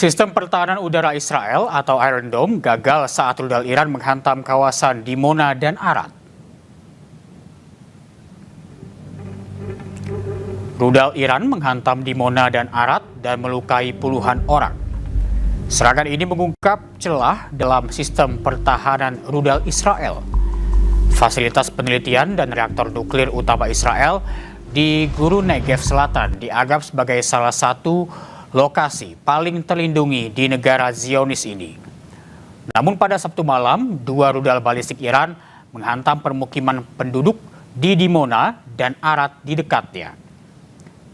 Sistem pertahanan udara Israel atau Iron Dome gagal saat rudal Iran menghantam kawasan Dimona dan Arad. Rudal Iran menghantam Dimona dan Arad dan melukai puluhan orang. Serangan ini mengungkap celah dalam sistem pertahanan rudal Israel. Fasilitas penelitian dan reaktor nuklir utama Israel di Gurun Negev Selatan dianggap sebagai salah satu lokasi paling terlindungi di negara Zionis ini. Namun pada Sabtu malam, 2 rudal balistik Iran menghantam permukiman penduduk di Dimona dan Arad di dekatnya.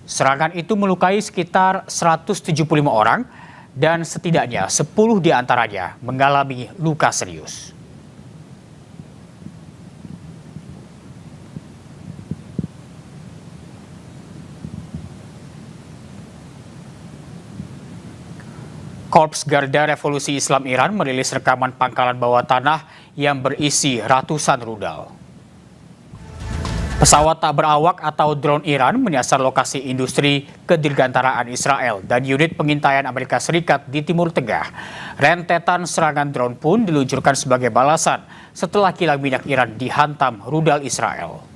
Serangan itu melukai sekitar 175 orang dan setidaknya 10 diantaranya mengalami luka serius. Korps Garda Revolusi Islam Iran merilis rekaman pangkalan bawah tanah yang berisi ratusan rudal. Pesawat tak berawak atau drone Iran menyasar lokasi industri kedirgantaraan Israel dan unit pengintaian Amerika Serikat di Timur Tengah. Rentetan serangan drone pun diluncurkan sebagai balasan setelah kilang minyak Iran dihantam rudal Israel.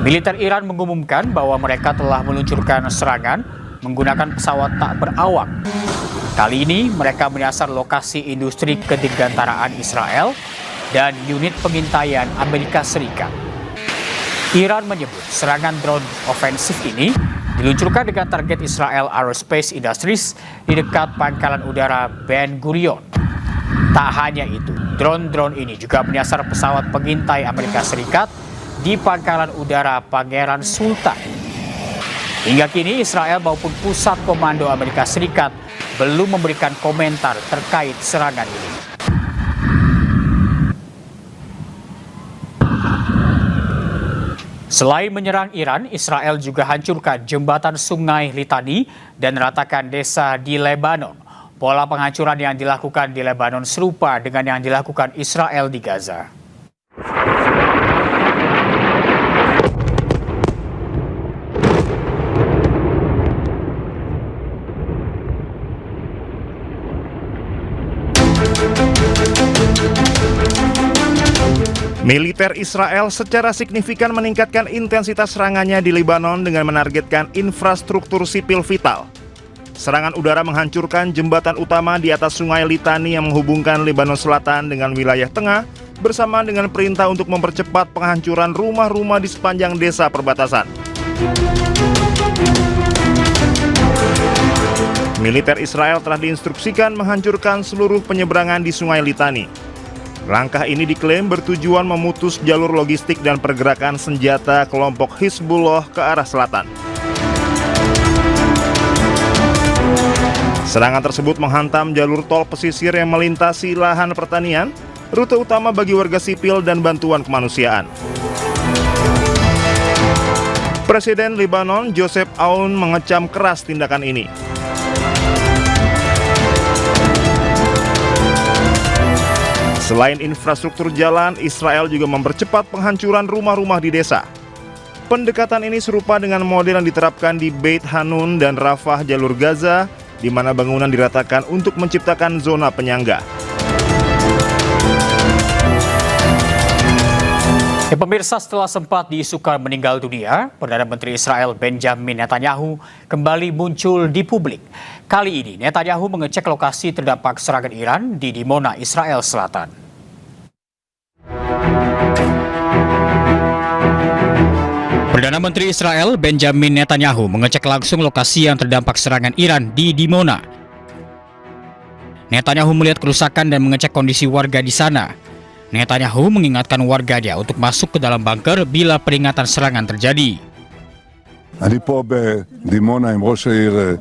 Militer Iran mengumumkan bahwa mereka telah meluncurkan serangan menggunakan pesawat tak berawak. Kali ini mereka menyasar lokasi industri kedirgantaraan Israel dan unit pengintaian Amerika Serikat. Iran menyebut serangan drone ofensif ini diluncurkan dengan target Israel Aerospace Industries di dekat pangkalan udara Ben Gurion. Tak hanya itu, drone-drone ini juga menyasar pesawat pengintai Amerika Serikat di pangkalan udara Pangeran Sultan. Hingga kini Israel maupun pusat komando Amerika Serikat belum memberikan komentar terkait serangan ini. Selain menyerang Iran, Israel juga hancurkan jembatan Sungai Litani dan ratakan desa di Lebanon. Pola penghancuran yang dilakukan di Lebanon serupa dengan yang dilakukan Israel di Gaza. Militer Israel secara signifikan meningkatkan intensitas serangannya di Lebanon dengan menargetkan infrastruktur sipil vital. Serangan udara menghancurkan jembatan utama di atas Sungai Litani yang menghubungkan Lebanon Selatan dengan wilayah tengah, bersamaan dengan perintah untuk mempercepat penghancuran rumah-rumah di sepanjang desa perbatasan. Militer Israel telah diinstruksikan menghancurkan seluruh penyeberangan di Sungai Litani. Langkah ini diklaim bertujuan memutus jalur logistik dan pergerakan senjata kelompok Hizbullah ke arah selatan. Serangan tersebut menghantam jalur tol pesisir yang melintasi lahan pertanian, rute utama bagi warga sipil dan bantuan kemanusiaan. Presiden Lebanon Joseph Aoun mengecam keras tindakan ini. Selain infrastruktur jalan, Israel juga mempercepat penghancuran rumah-rumah di desa. Pendekatan ini serupa dengan model yang diterapkan di Beit Hanun dan Rafah jalur Gaza, di mana bangunan diratakan untuk menciptakan zona penyangga. Pemirsa, setelah sempat diisukan meninggal dunia, Perdana Menteri Israel Benjamin Netanyahu kembali muncul di publik. Kali ini Netanyahu mengecek lokasi terdampak serangan Iran di Dimona, Israel Selatan. Perdana Menteri Israel Benjamin Netanyahu mengecek langsung lokasi yang terdampak serangan Iran di Dimona. Netanyahu melihat kerusakan dan mengecek kondisi warga di sana. Netanyahu mengingatkan warganya untuk masuk ke dalam bunker bila peringatan serangan terjadi. אני פה בדימונה עם ראש העיר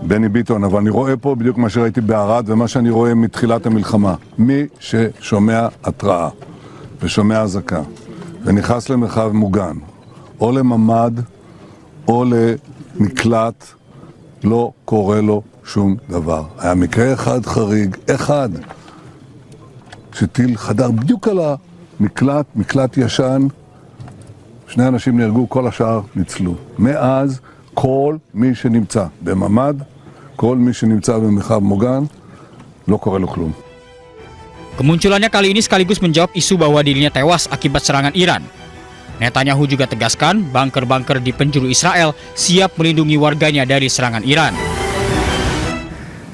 בני ביטון, אבל אני רואה פה בדיוק מה שראיתי בערד ומה שאני רואה מתחילת המלחמה. מי ששומע התראה ושומע אזעקה ונכנס למרחב מוגן, או לממד או למקלט, לא קורה לו שום דבר. היה מקרה אחד חריג, אחד, כשטיל חדר בדיוק על המקלט, מקלט ישן, 2 אנשים נהרגו, כל השאר ניצלו. מאז כל מי שנמצא בממ"ד, כל מי שנמצא במרחב מוגן, לא קורה לו כלום. Kemunculannya kali ini sekaligus menjawab isu bahwa dirinya tewas akibat serangan Iran. Netanyahu juga tegaskan bunker-bunker di penjuru Israel siap melindungi warganya dari serangan Iran.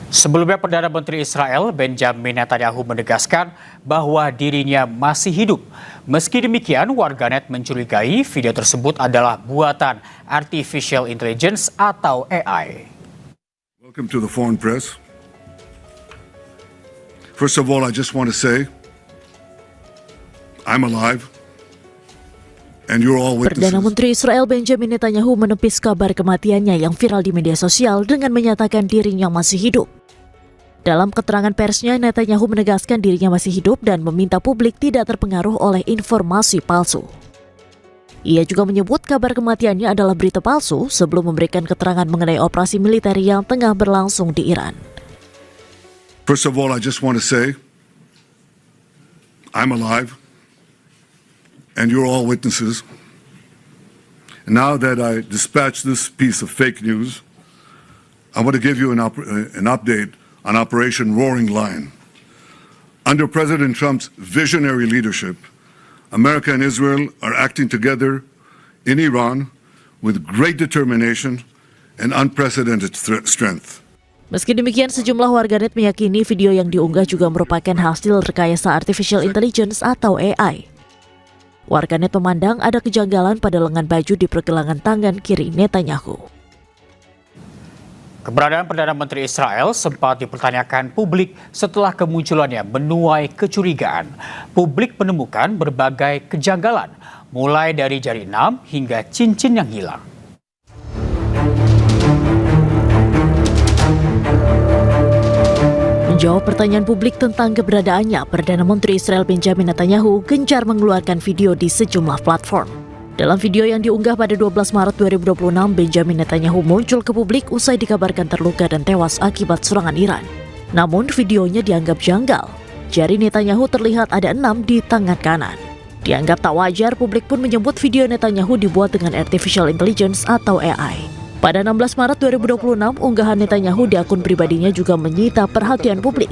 Sebelumnya Perdana Menteri Israel Benjamin Netanyahu menegaskan bahwa dirinya masih hidup. Meski demikian, warganet mencurigai video tersebut adalah buatan Artificial Intelligence atau AI. Welcome to the foreign press. First of all, I just want to say, I'm alive, and you're all witnesses. Perdana Menteri Israel Benjamin Netanyahu menepis kabar kematiannya yang viral di media sosial dengan menyatakan dirinya masih hidup. Dalam keterangan persnya, Netanyahu menegaskan dirinya masih hidup dan meminta publik tidak terpengaruh oleh informasi palsu. Ia juga menyebut kabar kematiannya adalah berita palsu sebelum memberikan keterangan mengenai operasi militer yang tengah berlangsung di Iran. First of all, I just want to say, I'm alive, and you're all witnesses. And now that I dispatched this piece of fake news, I want to give you an update on Operation Roaring Lion. Under President Trump's visionary leadership, America and Israel are acting together in Iran with great determination and unprecedented strength. Meski demikian, sejumlah warganet meyakini video yang diunggah juga merupakan hasil rekayasa Artificial Intelligence atau AI. Warganet memandang ada kejanggalan pada lengan baju di pergelangan tangan kiri Netanyahu. Keberadaan Perdana Menteri Israel sempat dipertanyakan publik setelah kemunculannya menuai kecurigaan. Publik menemukan berbagai kejanggalan, mulai dari jari 6 hingga cincin yang hilang. Menjawab pertanyaan publik tentang keberadaannya, Perdana Menteri Israel Benjamin Netanyahu gencar mengeluarkan video di sejumlah platform. Dalam video yang diunggah pada 12 Maret 2026, Benjamin Netanyahu muncul ke publik usai dikabarkan terluka dan tewas akibat serangan Iran. Namun videonya dianggap janggal. Jari Netanyahu terlihat ada 6 di tangan kanan. Dianggap tak wajar, publik pun menyebut video Netanyahu dibuat dengan Artificial Intelligence atau AI. Pada 16 Maret 2026, unggahan Netanyahu di akun pribadinya juga menyita perhatian publik.